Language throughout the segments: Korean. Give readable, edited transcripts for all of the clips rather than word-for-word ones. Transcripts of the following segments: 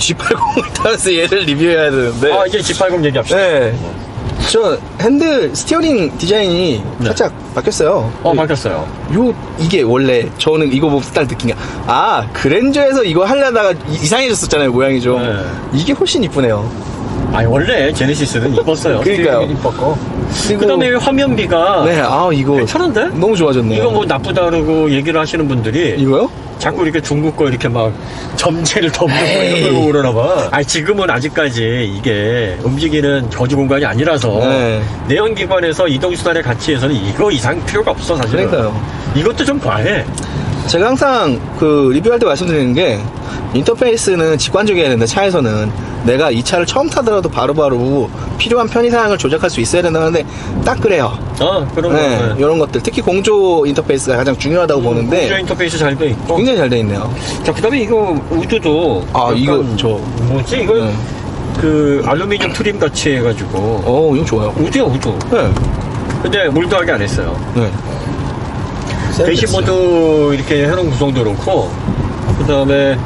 G80을 타면서 얘를 리뷰해야 되는데. 아, 이제 G80 얘기합시다. 네. 저 핸들 스티어링 디자인이 네. 살짝 바뀌었어요. 바뀌었어요. 이게 원래 저는 이거 보고 딱 느낀 게, 그랜저에서 이거 하려다가 이상해졌었잖아요, 모양이 좀. 네. 이게 훨씬 이쁘네요. 아니, 원래 제네시스는 이뻤어요. 그러니까요. 스티어링이 이뻤고. 그리고- 그 다음에 화면비가. 네, 이거 괜찮은데? 너무 좋아졌네요. 이거 뭐 나쁘다고 얘기를 하시는 분들이. 이거요? 자꾸 이렇게 중국 거 이렇게 막 점재를 덮는 거 이런 거 그러나 봐. 아니, 지금은 아직까지 이게 움직이는 거주 공간이 아니라서 네. 내연기관에서 이동수단의 가치에서는 이거 이상 필요가 없어, 사실은. 그러니까요. 이것도 좀 과해. 제가 항상 그 리뷰할 때 말씀드리는 게, 인터페이스는 직관적이어야 된다. 차에서는 내가 이 차를 처음 타더라도 바로바로 필요한 편의사항을 조작할 수 있어야 된다는데 딱 그래요. 그런 거. 네, 이런 것들, 특히 공조 인터페이스가 가장 중요하다고 보는데 공조 인터페이스 잘 돼 있고. 굉장히 잘 돼 있네요. 자, 그 다음에 이거 우드도. 이거 뭐지? 이거 네. 그 알루미늄 트림 같이 해가지고. 이거 좋아요. 우드야, 우드. 네. 근데 몰드하게 안 했어요. 네. 대시보드 이렇게 해놓은 구성도 그렇고, 그 다음에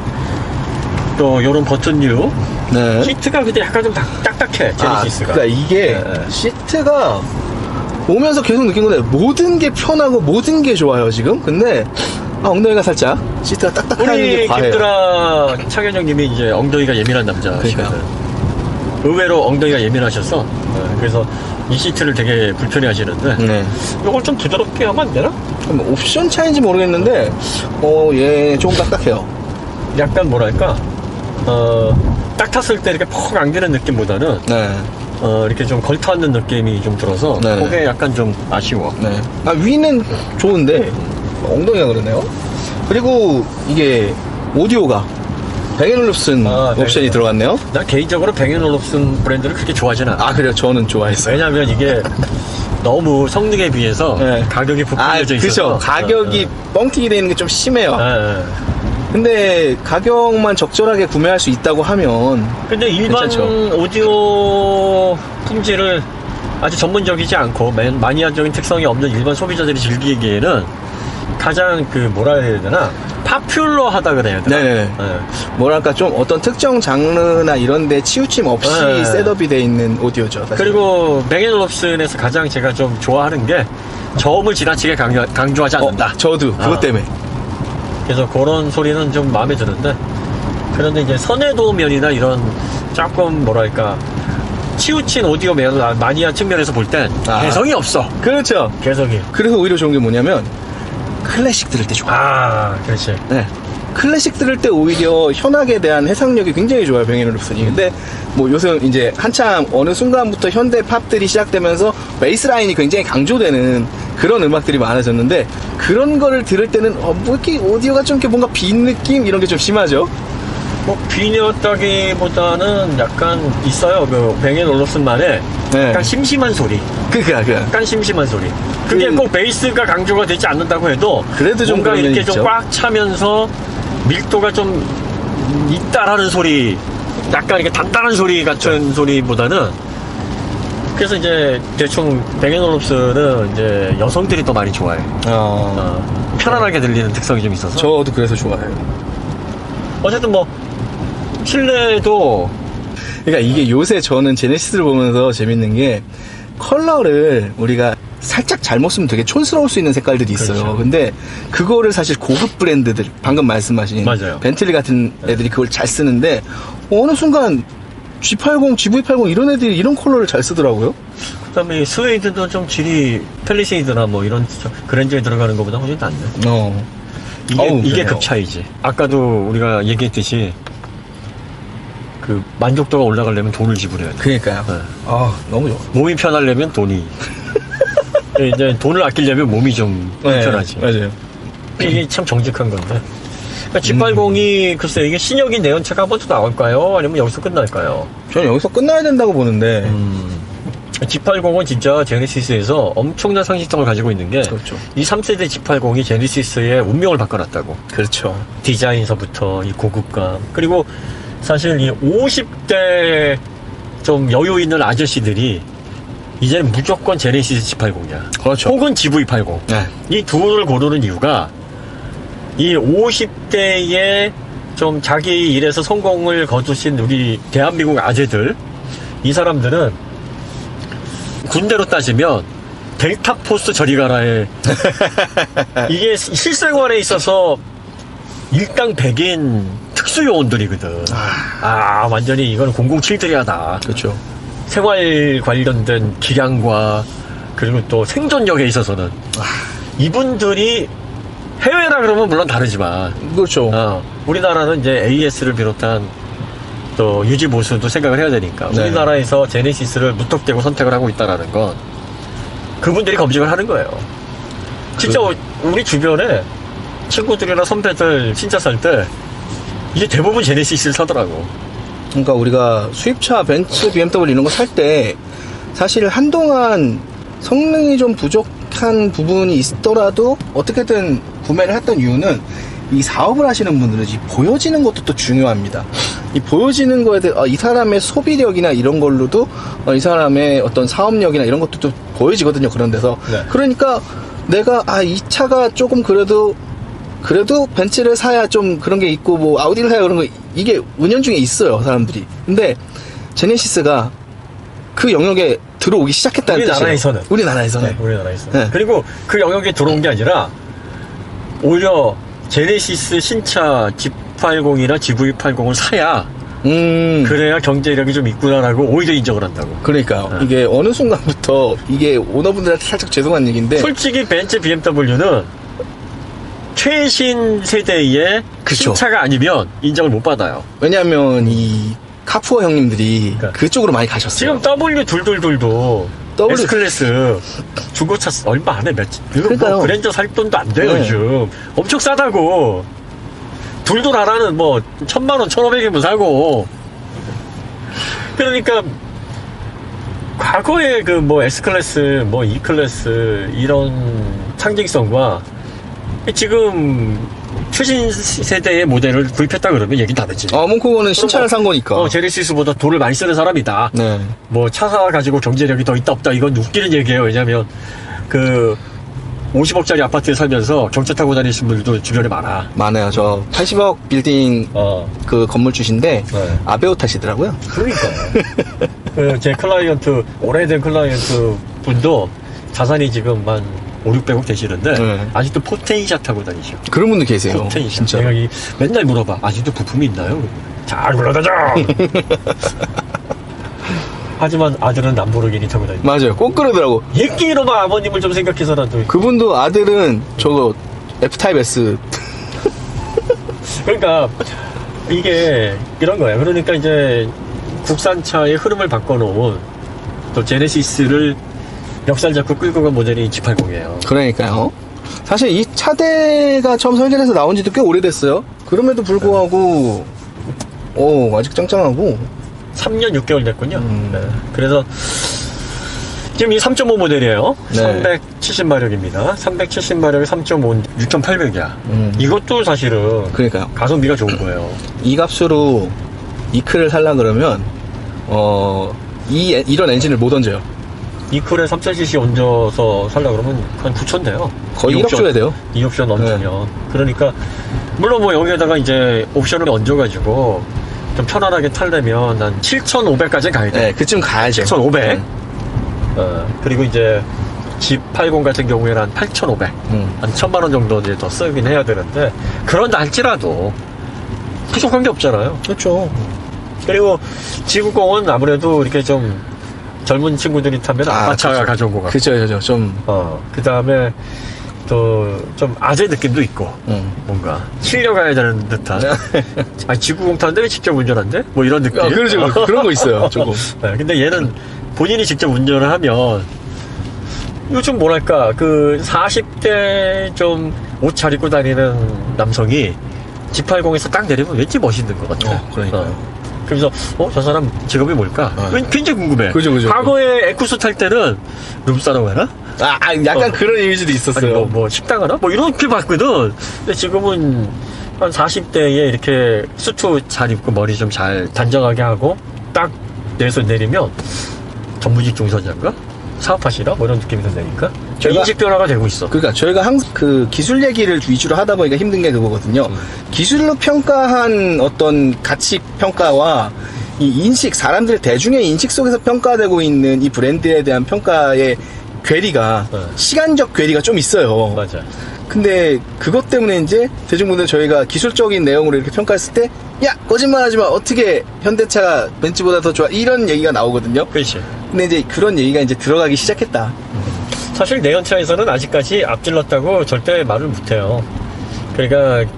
또 요런 버튼류. 네. 시트가 근데 약간 좀 딱딱해, 제네시스가. 그러니까 이게 네. 시트가 오면서 계속 느낀 건데, 모든 게 편하고 모든 게 좋아요 지금. 근데 ong덩이가 살짝 시트가 딱딱한 게 우리 과해요. 김드라 창현형님이 이제 엉덩이가 예민한 남자시거든. 의외로 엉덩이가 예민하셔서, 그래서 이 시트를 되게 불편해 하시는데, 네. 이걸 좀 부드럽게 하면 안 되나? 옵션 차인지 모르겠는데 얘 조금 딱딱해요. 약간 뭐랄까, 딱 탔을 때 이렇게 퍽 안기는 느낌보다는, 네. 이렇게 좀 걸터앉는 느낌이 좀 들어서, 네. 그게 약간 좀 아쉬워. 네. 위는 좋은데 엉덩이가 그러네요. 그리고 이게 오디오가 뱅앤올uf슨 옵션이 네. 들어갔네요. 난 개인적으로 뱅앤올uf슨 브랜드를 그렇게 좋아하진 않아. 그래요. 저는 좋아했어요. 왜냐면 이게 너무 성능에 비해서 네. 가격이 부풀려져 있어서. 그죠. 가격이 뻥튀기 되는 게 좀 심해요. 네. 근데 가격만 적절하게 구매할 수 있다고 하면 근데 일반 괜찮죠. 오디오 품질을 아주 전문적이지 않고 마니아적인 특성이 없는 일반 소비자들이 즐기기에는 가장 뭐라 해야 되나, 파퓰러하다 그래야 되나. 네네. 네. 뭐랄까 좀 어떤 특정 장르나 이런데 치우침 없이 네. 셋업이 돼 있는 오디오죠. 사실. 그리고 뱅앤올uf슨에서 가장 제가 좀 좋아하는 게 저음을 지나치게 강조하지 않는다. 저도 그것 때문에. 그래서 그런 소리는 좀 마음에 드는데, 그런데 이제 선해도 면이나 이런 조금 뭐랄까 치우친 오디오 마니아 측면에서 볼 땐 개성이 없어. 그렇죠. 개성이. 그래서 오히려 좋은 게 뭐냐면 클래식 들을 때 좋아. 그렇지. 네. 클래식 들을 때 오히려 현악에 대한 해상력이 굉장히 좋아요, 뱅앤올uf슨이. 근데 뭐 요즘 이제 한참 어느 순간부터 현대 팝들이 시작되면서 베이스 라인이 굉장히 강조되는 그런 음악들이 많아졌는데, 그런 거를 들을 때는 뭐 이렇게 오디오가 좀 이렇게 뭔가 빈 느낌 이런 게 좀 심하죠. 뭐 비녀다기보다는 약간 있어요. 그 뱅앤올uf슨만의 네. 약간 심심한 소리. 그러니까. 약간 심심한 소리. 그게 꼭 베이스가 강조가 되지 않는다고 해도 그래도 좀 뭔가 그런 이렇게 면이 좀 있죠. 꽉 차면서 밀도가 좀 있다라는 소리, 약간 이렇게 단단한 소리 같은 소리보다는. 그래서 이제 대충 뱅앤올uf슨은 이제 여성들이 더 많이 좋아해. 편안하게 들리는 특성이 좀 있어서. 저도 그래서 좋아해요. 어쨌든 뭐 실내도. 그러니까 이게 요새 저는 제네시스를 보면서 재밌는 게, 컬러를 우리가 살짝 잘못 쓰면 되게 촌스러울 수 있는 색깔들이 있어요. 그렇죠. 근데 그거를 사실 고급 브랜드들, 방금 말씀하신 맞아요. 벤틀리 같은 애들이 그걸 잘 쓰는데, 어느 순간 G80, GV80 이런 애들이 이런 컬러를 잘 쓰더라고요. 그다음에 스웨이드도 좀 질이 펠리세이드나 뭐 이런 그랜저에 들어가는 것보다 훨씬 낫네. 이게 급 차이지. 아까도 우리가 얘기했듯이 그 만족도가 올라가려면 돈을 지불해야 돼. 그러니까요. 네. 너무 좋아. 몸이 편하려면 돈이. 이제 돈을 아끼려면 몸이 좀 불편하지. 맞아요. 이게 참 정직한 건데. 그러니까 G80이 글쎄 이게 신형인 내연차가 한 번 더 나올까요? 아니면 여기서 끝날까요? 저는 여기서 끝나야 된다고 보는데. G80은 진짜 제네시스에서 엄청난 상징성을 가지고 있는 게, 그렇죠. 이 3세대 G80이 제네시스의 운명을 바꿔놨다고. 그렇죠. 디자인서부터 이 고급감, 그리고 사실 이 50대 좀 여유 있는 아저씨들이 이제는 무조건 제네시스 G80이야. 그렇죠. 혹은 GV80. 네. 이 둘을 고르는 이유가 이 50대의 좀 자기 일에서 성공을 거두신 우리 대한민국 아재들, 이 사람들은 군대로 따지면 델타 포스 저리 가라에 이게 실생활에 있어서 일당 백인 특수요원들이거든. 완전히 이건 007들이야다. 그렇죠. 생활 관련된 기량과 그리고 또 생존력에 있어서는 이분들이 해외라 그러면 물론 다르지만 그렇죠. 우리나라는 이제 AS를 비롯한 또 유지보수도 생각을 해야 되니까 네. 우리나라에서 제네시스를 무턱대고 선택을 하고 있다는 건 그분들이 검증을 하는 거예요. 진짜 우리 주변에 친구들이나 선배들 신차 살 때 이제 대부분 제네시스를 사더라고. 그러니까 우리가 수입차 벤츠, BMW 이런 거 살 때 사실 한동안 성능이 좀 부족한 부분이 있더라도 어떻게든 구매를 했던 이유는 이 사업을 하시는 분들은 이 보여지는 것도 또 중요합니다. 이 보여지는 거에 대해 이 사람의 소비력이나 이런 걸로도 이 사람의 어떤 사업력이나 이런 것도 또 보여지거든요. 그런 데서. 네. 그러니까 내가 이 차가 조금 그래도 벤츠를 사야 좀 그런 게 있고 뭐 아우디를 사야 그런 거 이게 은연중에 있어요. 사람들이. 근데 제네시스가 그 영역에 들어오기 시작했다는 뜻이에요. 우리나라에서는. 네, 우리나라에서. 네. 그리고 그 영역에 들어온 게 아니라 오히려 제네시스 신차 G80이나 GV80을 사야 그래야 경제력이 좀 있구나라고 오히려 인정을 한다고. 그러니까요. 이게 어느 순간부터 이게 오너분들한테 살짝 죄송한 얘기인데 솔직히 벤츠 BMW는 최신 세대의 그쵸. 신차가 아니면 인정을 못 받아요. 왜냐하면 이 카푸어 형님들이 그쪽으로 많이 가셨어요. 지금 W222도 W- S클래스 중고차 얼마 안 해. 이거 그러니까요. 뭐 그랜저 살 돈도 안 돼요. 네. 요즘 엄청 싸다고. 둘둘 하나는 뭐 1,000만원 1,500이면 사고. 그러니까 과거에 그 뭐 S클래스 뭐 E클래스 이런 상징성과 지금 최신 세대의 모델을 구입했다 그러면 얘기 다르지. 뭐 그거는 신차를 산 거니까. 제네시스보다 돈을 많이 쓰는 사람이다. 네. 뭐 차 가지고 경제력이 더 있다 없다 이건 웃기는 얘기예요. 왜냐면 그 50억짜리 아파트에 살면서 경차 타고 다니시는 분들도 주변에 많아. 많아요. 저 80억 빌딩 그 건물 주신데 네. 아베오 타시더라고요. 그러니까 제 클라이언트 오래된 클라이언트 분도 자산이 지금 한 5,600억 되시는데 네. 아직도 포텐샷 타고 다니셔. 그런 분들 계세요. 포텐샷. 진짜. 내가 맨날 물어봐. 아직도 부품이 있나요? 잘 굴러다녀. 하지만 아들은 람보르기니 타고 다니. 맞아요. 꼭 그러더라고. 얘끼로만 아버님을 좀 생각해서라도. 그분도 아들은 저거 F타입 S. 그러니까 이게 이런 거예요. 그러니까 이제 국산차의 흐름을 바꿔놓은 또 제네시스를 멱살 잡고 끌고 간 모델이 G80이에요. 그러니까요. 사실 이 차대가 처음 설계돼서 나온 지도 꽤 오래됐어요. 그럼에도 불구하고 아직 짱짱하고 3년 6개월 됐군요. 네. 그래서 지금 이 3.5 모델이에요. 네. 370마력입니다. 370마력에 3.5, 6,800이야. 이것도 사실은 그러니까요. 가성비가 좋은 거예요. 이 값으로 이클을 살라 그러면 이런 엔진을 못 얹어요. 이클에 3,000cc 얹어서 살라 그러면 한 9,000 돼요. 거의 1억 줘야 돼요. 이 옵션 얹으면. 그러니까 물론 뭐 여기에다가 이제 옵션을 얹어가지고 좀 편안하게 타려면 한 7,500까지 가야 돼. 네, 그쯤 가야죠. 7,500. 그리고 이제 G80 같은 경우에는 한 8,500. 한 1,000만 원 정도 이제 더 쓰긴 해야 되는데 그런다 할지라도 부족한 게 없잖아요. 그렇죠. 그리고 G90은 아무래도 이렇게 좀 젊은 친구들이 타면 아파차가 그렇죠. 가져온 것 같고. 그죠. 좀. 그 다음에 또 좀 아재 느낌도 있고. 뭔가 실려가야 되는 듯한. G90 타는데 왜 직접 운전한대? 뭐 이런 느낌. 그렇죠. 그런 거 있어요. 조금. 네, 근데 얘는 본인이 직접 운전을 하면 요즘 뭐랄까 그 40대 좀 옷 잘 입고 다니는 남성이 G80에서 딱 내리면 왠지 멋있는 것 같아. 그러니까요. 그래서 저 사람 직업이 뭘까? 굉장히 궁금해. 그죠. 과거에 에쿠스 탈 때는 룸사롱 하나? 약간 그런 이미지도 있었어요. 아니 뭐 식당 하나? 뭐 이렇게 봤거든. 근데 지금은 한 40대에 이렇게 수트 잘 입고 머리 좀 잘 단정하게 하고 딱 내서 내리면 전무직 종사자인가? 사업하시나? 뭐 이런 느낌이 든다니까? 제가- 인식 변화가 되고 있어. 그러니까 저희가 항상 그 기술 얘기를 위주로 하다 보니까 힘든 게 그거거든요. 기술로 평가한 어떤 가치 평가와 이 인식, 사람들 대중의 인식 속에서 평가되고 있는 이 브랜드에 대한 평가의 괴리가 네. 시간적 괴리가 좀 있어요. 맞아. 근데 그것 때문에 이제 대중분들 저희가 기술적인 내용으로 이렇게 평가했을 때 야 거짓말하지 마 어떻게 현대차가 벤츠보다 더 좋아 이런 얘기가 나오거든요. 그렇지. 근데 이제 그런 얘기가 이제 들어가기 시작했다. 사실 내연차에서는 아직까지 앞질렀다고 절대 말을 못해요. 그러니까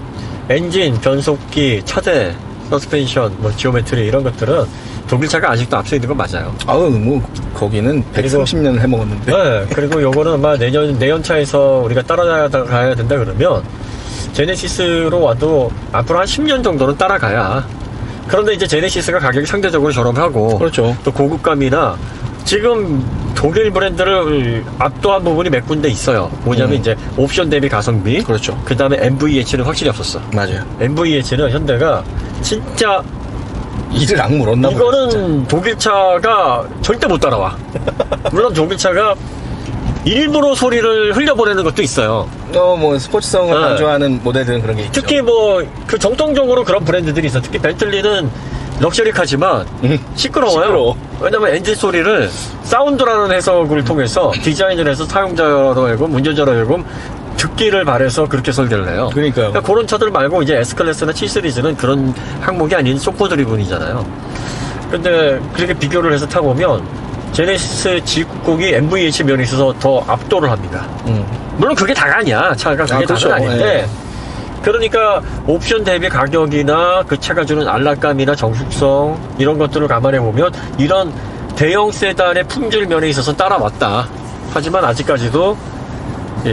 엔진, 변속기, 차대, 서스펜션, 뭐 지오메트리 이런 것들은 독일차가 아직도 앞서 있는 건 맞아요. 아우 뭐 거기는 그리고- 130년을 해먹었는데. 네, 그리고 요거는 아마 내연차에서 우리가 따라가야 된다 그러면 제네시스로 와도 앞으로 한 10년 정도는 따라가야. 그런데 이제 제네시스가 가격이 상대적으로 저렴하고 그렇죠. 또 고급감이나 지금 독일 브랜드를 압도한 부분이 몇 군데 있어요. 뭐냐면 이제 옵션 대비 가성비. 그렇죠. 그 다음에 MVH는 확실히 없었어. 맞아요. MVH는 현대가 진짜 이를 악물었나 보다. 이거는 독일차가 절대 못 따라와. 물론 독일차가 일부러 소리를 흘려보내는 것도 있어요. 뭐 스포츠성을 네. 강조하는 모델들은 그런 게 있죠. 특히 뭐 그 정통적으로 그런 브랜드들이 있어. 특히 벤틀리는 럭셔리카지만 시끄러워요. 시끄러워. 왜냐면 엔진 소리를 사운드라는 해석을 통해서 디자인을 해서 사용자로 하여금 운전자로 하여금 듣기를 바래서 그렇게 설계를 해요. 그러니까요. 그런 차들 말고 이제 S클래스나 7시리즈는 그런 항목이 아닌 소포 드리븐이잖아요. 근데 그렇게 비교를 해서 타보면 제네시스 G90이 MVH 면에 있어서 더 압도를 합니다. 물론 그게 다가 아니야. 차가 그게 그렇죠. 다가 아닌데 예. 그러니까 옵션 대비 가격이나 그 차가 주는 안락감이나 정숙성 이런 것들을 감안해 보면 이런 대형 세단의 품질 면에 있어서 따라왔다. 하지만 아직까지도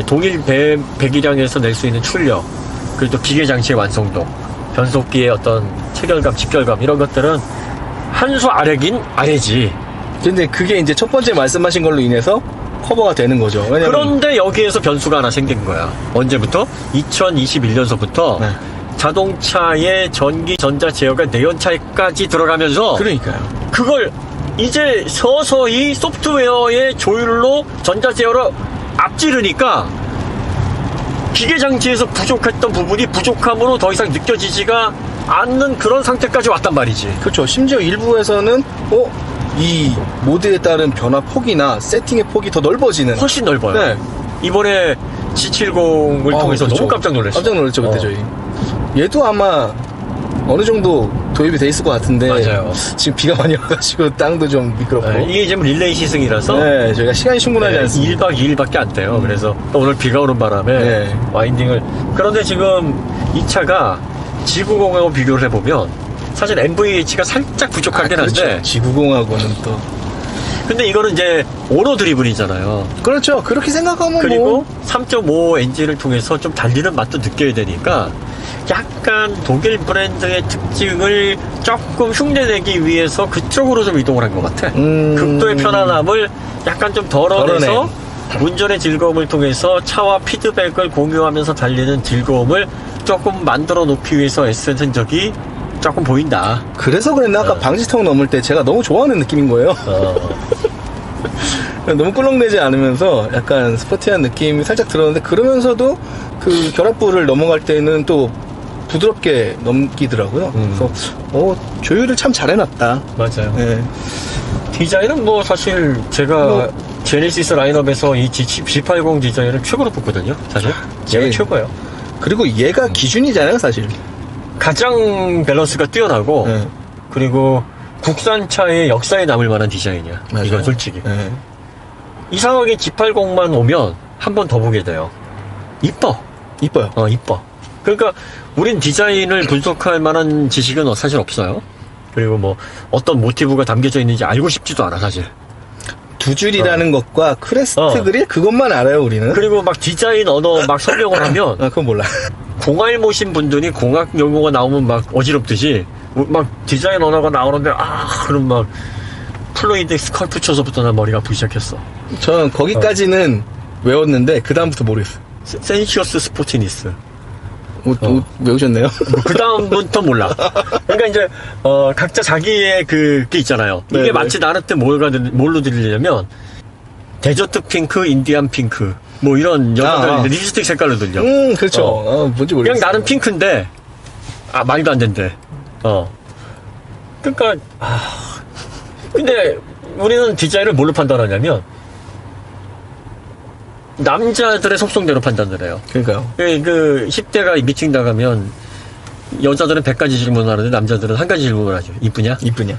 동일 배기량에서 낼 수 있는 출력, 그리고 또 기계 장치의 완성도, 변속기의 어떤 체결감, 집결감 이런 것들은 한 수 아래긴 아래지. 근데 그게 이제 첫 번째 말씀하신 걸로 인해서 커버가 되는 거죠. 왜냐면 그런데 여기에서 변수가 하나 생긴 거야. 언제부터? 2021년서부터 네. 자동차의 전기 전자 제어가 내연차에까지 들어가면서 그러니까요. 그걸 이제 서서히 소프트웨어의 조율로 전자 제어를 앞지르니까 기계 장치에서 부족했던 부분이 부족함으로 더 이상 느껴지지가 않는 그런 상태까지 왔단 말이지. 그렇죠. 심지어 일부에서는 이 모드에 따른 변화 폭이나 세팅의 폭이 더 넓어지는. 훨씬 넓어요. 네. 이번에 G70을 통해서 그렇죠. 너무 깜짝 놀랐어. 깜짝 놀랐죠 그때 저희. 얘도 아마 어느 정도 도입이 돼 있을 것 같은데. 맞아요. 지금 비가 많이 와가지고 땅도 좀 미끄럽고. 네, 이게 지금 릴레이 시승이라서 네, 저희가 시간이 충분하지 않습니다. 1박 2일밖에 안 돼요. 그래서 또 오늘 비가 오는 바람에 네. 와인딩을. 그런데 지금 이 차가 G90하고 비교를 해보면 사실 MVH가 살짝 부족하긴 한데 그렇죠. G90하고는 또. 근데 이거는 이제 오너 드리븐이잖아요. 그렇죠. 그렇게 생각하면 그리고 뭐. 3.5 엔진을 통해서 좀 달리는 맛도 느껴야 되니까 약간 독일 브랜드의 특징을 조금 흉내내기 위해서 그쪽으로 좀 이동을 한 것 같아. 극도의 편안함을 약간 좀 덜어내서 운전의 즐거움을 통해서 차와 피드백을 공유하면서 달리는 즐거움을 조금 만들어 놓기 위해서 애쓴 흔적이 조금 보인다. 그래서 그랬나? 아까 방지턱 넘을 때 제가 너무 좋아하는 느낌인 거예요. 너무 꿀렁대지 않으면서 약간 스포티한 느낌이 살짝 들었는데 그러면서도 그 결합부를 넘어갈 때는 또 부드럽게 넘기더라고요. 그래서 조율을 참 잘 해놨다. 맞아요. 네. 디자인은 뭐 사실 제가 제네시스 라인업에서 이 G80 디자인을 최고로 뽑거든요. 사실 얘가 예. 최고예요. 그리고 얘가 기준이잖아요, 사실. 가장 밸런스가 뛰어나고 네. 그리고 국산차의 역사에 남을 만한 디자인이야. 맞아요. 이건 솔직히. 네. 이상하게 G80만 오면 한 번 더 보게 돼요. 이뻐. 이뻐요. 이뻐. 그러니까 우린 디자인을 분석할 만한 지식은 사실 없어요. 그리고 뭐 어떤 모티브가 담겨져 있는지 알고 싶지도 않아 사실. 두 줄이라는 것과 크레스트 어. 그릴 그것만 알아요, 우리는. 그리고 막 디자인 언어 막 설명을 하면 그건 몰라. 공할 모신 분들이 공학 용어가 나오면 막 어지럽듯이 막 디자인 언어가 나오는데 그럼 막 플루이드 스컬프처서부터 나 머리가 아프기 시작했어. 저는 거기까지는 외웠는데 그다음부터 모르겠어요. 센시어스 스포티니스. 외우셨네요? 그 다음부터 몰라. 그러니까 이제 각자 자기의 그게 있잖아요. 이게 네네. 마치 나한테 뭘로 들리냐면 데저트 핑크, 인디안 핑크 뭐 이런 여자들 립스틱 색깔로 들려. 그렇죠. 뭔지 모르겠어요. 그냥 나는 핑크인데 말도 안 된대. 그러니까 근데 우리는 디자인을 뭘로 판단하냐면 남자들의 속성대로 판단을 해요. 그러니까요. 그 10대가 미팅 나가면 여자들은 100가지 질문을 하는데 남자들은 한 가지 질문을 하죠. 이쁘냐? 이쁘냐?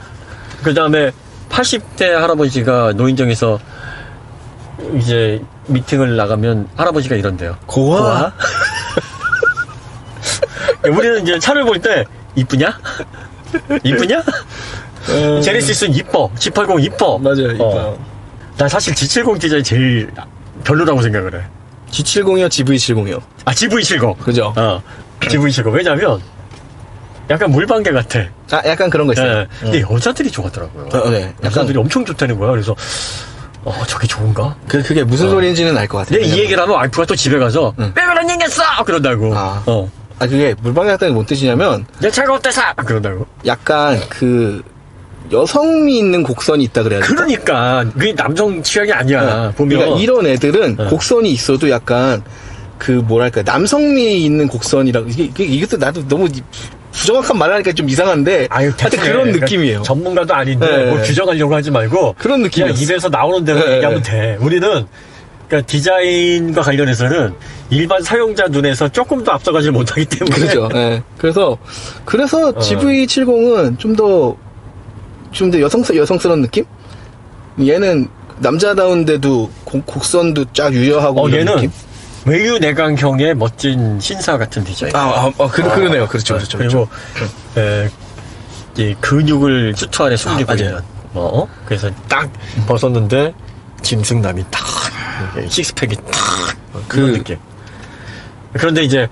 그 다음에 80대 할아버지가 노인정에서 이제 미팅을 나가면 할아버지가 이런대요. 고와? 우리는 이제 차를 볼 때 이쁘냐? 이쁘냐? 제네시스는 이뻐. G80 이뻐. 맞아요. 이뻐요. 난 사실 G70 디자인 제일 별로라고 생각을 해. G70이요? GV70이요? GV70. 그죠? GV70. 왜냐면 약간 물방개 같아. 약간 그런 거 있어요. 네. 근데 여자들이 좋아하더라고요. 네. 여자들이 엄청 좋다는 거야. 그래서 저게 좋은가? 그게 무슨 소리인지는 알 것 같아요. 내 이 얘기를 하면 와이프가 또 집에 가서 왜 그런 얘기 했어! 그런다고. 그게 물방개 같다는 게 뭔 뜻이냐면 내 차가 어때서! 그런다고. 약간 여성미 있는 곡선이 있다 그래야 되나? 그러니까 그게 남성 취향이 아니야. 보면 그러니까 이런 애들은 곡선이 있어도 약간 뭐랄까 남성미 있는 곡선이라고 이것도 나도 너무 부정확한 말을 하니까 좀 이상한데 하여튼 그런 느낌이에요. 전문가도 아닌데 뭘 규정하려고 하지 말고 그런 느낌이에요. 그냥 입에서 나오는 대로 얘기하면 돼. 우리는 그러니까 디자인과 관련해서는 일반 사용자 눈에서 조금 더 앞서가지 못하기 때문에 그렇죠. 그래서 GV70은 좀 더 여성스러운 느낌? 얘는 남자다운데도 곡선도 쫙 유여하고 이런 얘는 느낌? 외유 내강형의 멋진 신사 같은 디자인. 그러네요. 그렇죠. 그리고 이 근육을 수트 안에 숨기고 있는. 그래서 딱 벗었는데 짐승남이 딱 식스팩이 딱 그런 느낌. 그런데 이제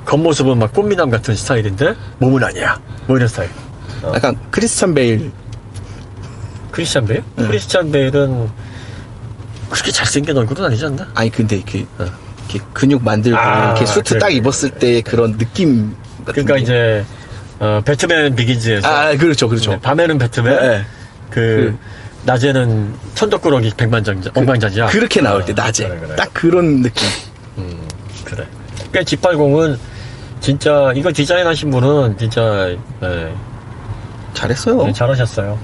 겉모습은 막 꽃미남 같은 스타일인데 몸은 아니야. 뭐 이런 스타일. 약간 크리스찬 베일. 크리스찬 베일? 크리스찬 베일은 그렇게 잘생긴 얼굴은 아니지 않나? 아니 근데 이렇게 근육 만들고 이렇게 수트 딱 입었을 때 그런 느낌. 그러니까 이제 배트맨 비긴즈에서 그렇죠. 밤에는 배트맨, 낮에는 천덕꾸러기 억만장자. 그렇게 나올 때 낮에 그래. 딱 그런 느낌. 그래. 그러니까 G80은 진짜 이거 디자인하신 분은 진짜 잘했어요. 잘하셨어요.